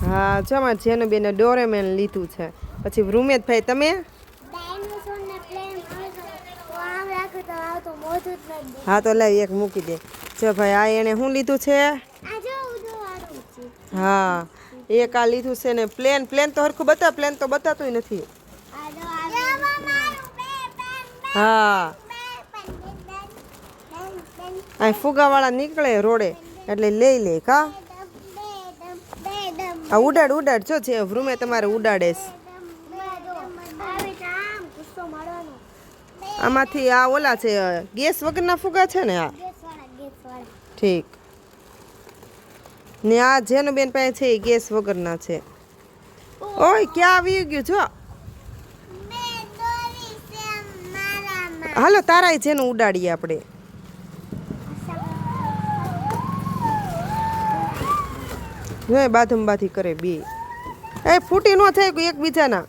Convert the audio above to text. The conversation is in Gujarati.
હા જમા જેનું બેને ડોરેમેન લીધું છે પછી રૂમેશ ભાઈ તમે હા તો લાવ એક મૂકી દે જો ભાઈ આ એને શું લીધું છે હા એક આ લીધું છે ને પ્લેન તો હરખું બતા પ્લેન તો બતાતું નથી હા આ ફુગાવાળા નીકળે રોડે એટલે લઈ લે કા આ ઉડાડ જો છે રૂમે તમારે ઉડાડે આમાંથી આ ઓલા છે ગેસ વગરના ફુગા છે ને આ ઠીક ને આ જેનું બેન પાસે છે એ ગેસ વગરના છે ઓય ક્યાં આવી ગયું જો હાલો તારાય જેનું ઉડાડીએ આપણે બાથી કરે બે એ ફૂટી ન થાય એકબીજાના